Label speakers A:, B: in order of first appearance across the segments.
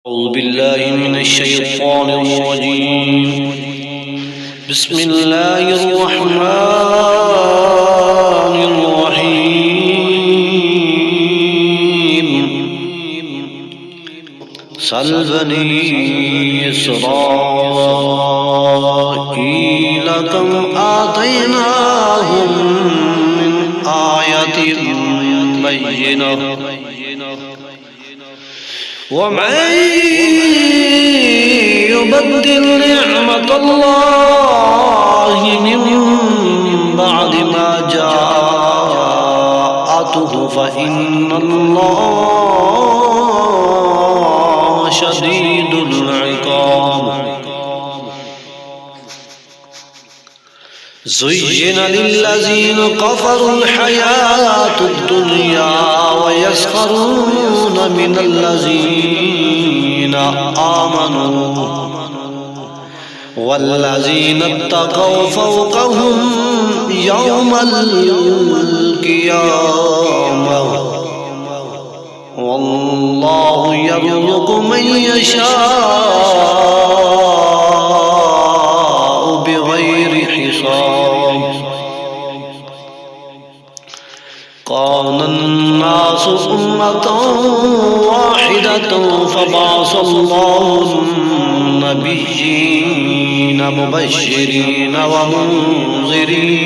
A: أعوذ بالله من الشيطان الرجيم بسم الله الرحمن الرحيم سل بني إسرائيل كم آتيناهم من آية بينة ومن يبدل نعمة الله من بعد ما جاءته فإن الله شديد العقاب زين للذين كفروا الحياة الدنيا ويسخرون من الذين آمنوا والذين اتقوا فوقهم يوم القيامة والله يرزق من يشاء بغير حساب كان الناس أمة واحدة فبعث الله النبيين مبشرين ومنذرين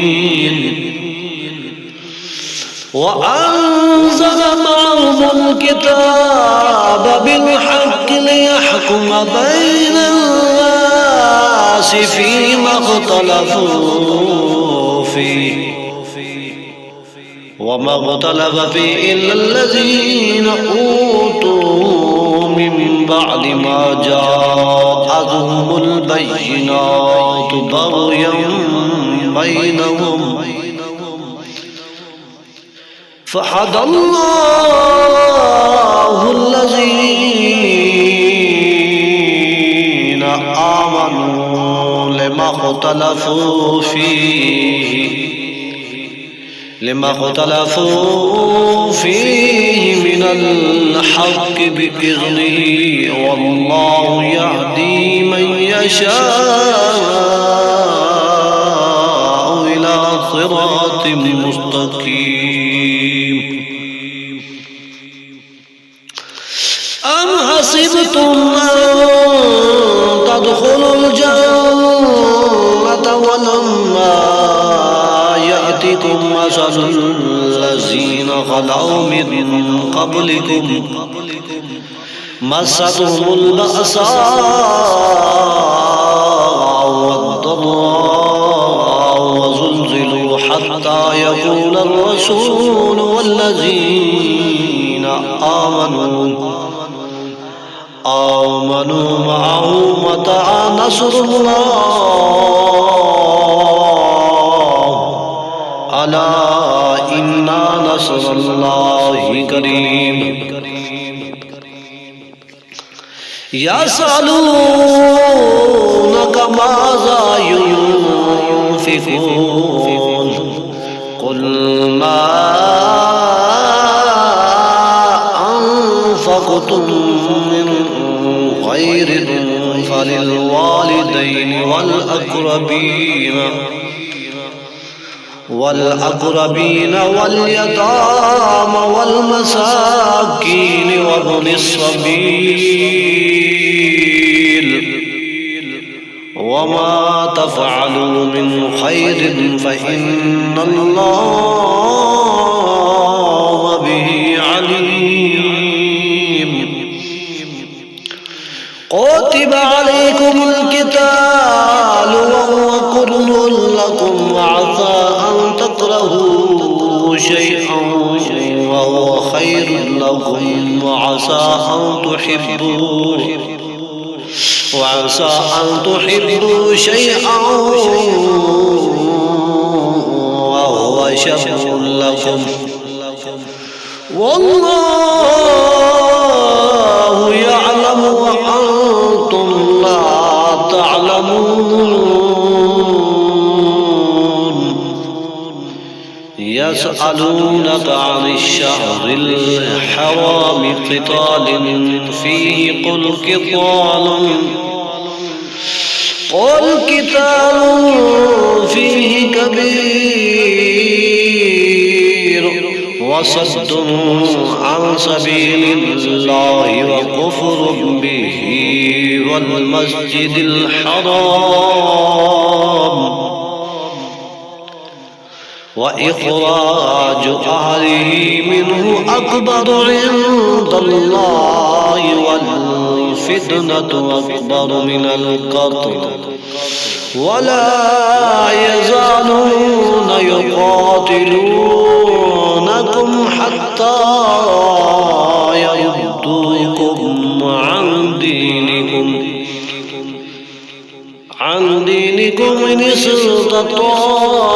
A: وأنزل معهم الكتاب بالحق ليحكم بين الناس فيما اختلفوا فيه وما اختلف فيه إلا الذين أوتوا من بعد ما جاءتهم البينات بغيا بينهم فهدى الله الذين آمنوا لما اختلفوا فيه من الحق بإذنه والله يهدي من يشاء إلى صراط مستقيم أم حسبتم أن تدخلوا الجنة ولما يأتكم مثل الذين خلوا من قبلكم مستهم البأساء والضراء وزلزلوا حتى يقول الرسول والذين آمنوا معه متى نصر الله ألا إن نصر الله قريب يسألونك ماذا ينفقون قل ما أنفقتم من خير فللوالدين والأقربين واليتامى والمساكين وابن السبيل وما تفعلوا من خير فإن الله به عليم كتب عليكم القتال وهو كره لكم وعسى أن تكرهوا شيئا وهو خير لكم وعسى أن تحبوا شيئا وهو شر لكم والله يعلم وأنتم لا تعلمون يسألونك عن الشهر الحرام قتال فيه قل قتال فيه كبير وصد عن سبيل الله وكفر به والمسجد الحرام وإخراج أهله منه أكبر عند الله والفتنة أكبر من القتل ولا يزالون يقاتلونكم حتى يردوكم عن دينكم إن استطاعوا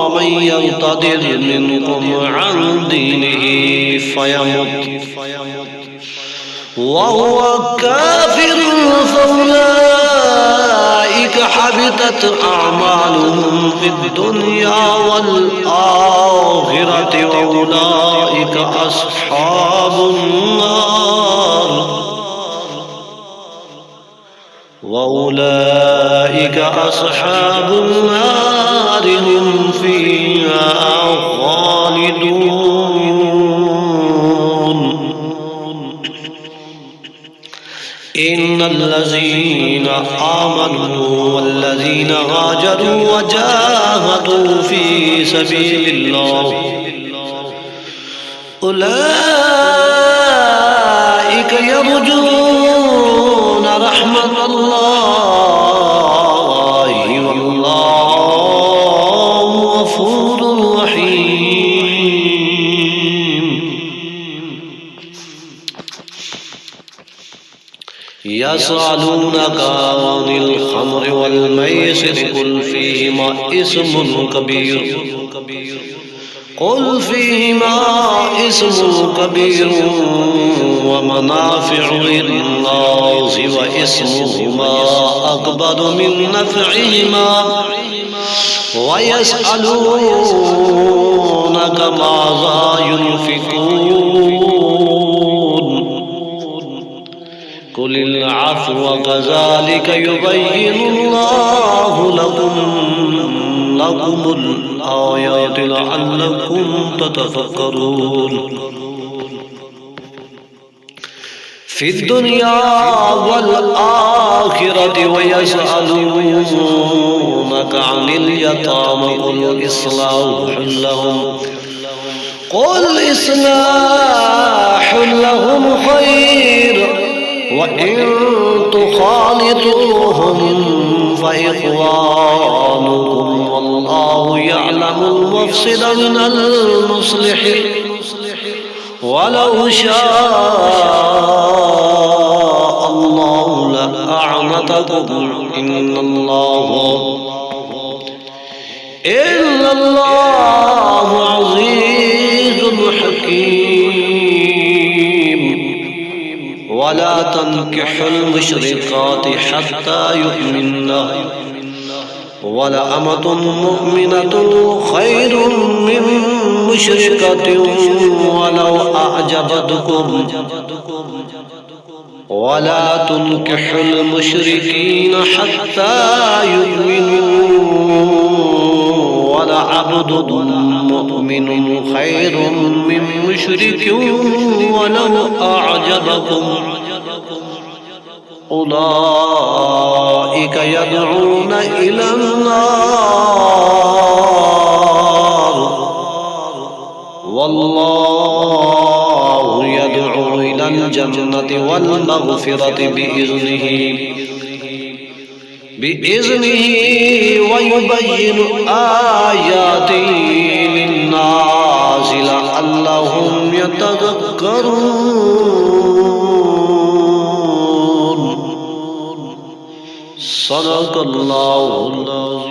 A: ومن يرتد منكم عن دينه فيمت وهو كافر فأولئك حبطت أعمالهم في الدنيا والآخرة وأولئك أصحاب النار هم فيها خالدون إن الذين آمنوا والذين هاجروا وجاهدوا في سبيل الله أولئك يرجون رحمة الله والله غفور رحيم يسألونك عن الخمر والميسر قل فيهما اسم كبير ومنافع للناس واسمهما أكبر من نفعهما ويسألونك ماذا ينفقون قل العفو كذلك يبين الله لكم الآيات لعلكم تتفكرون في الدنيا والآخرة ويسألونك عن اليتامى قل إصلاح لهم خير وإن تخالطوهم فإخوانكم والله يعلم المفسد من المصلح ولو شاء الله لأعنتكم إن الله عزيز حكيم ولا تنكحوا المشركات حتى يؤمنن ولأمة مؤمنة خير من مشركة ولو أعجبتكم ولا تنكحوا المشركين حتى يؤمنوا ولعبد مؤمن خير من مشرك ولو أعجبكم أولئك يدعون إلى النار والله يدعو إلى الجنة والمغفرة بإذنه ويبين آياته للناس لعلهم يتذكرون صدق الله العظيم.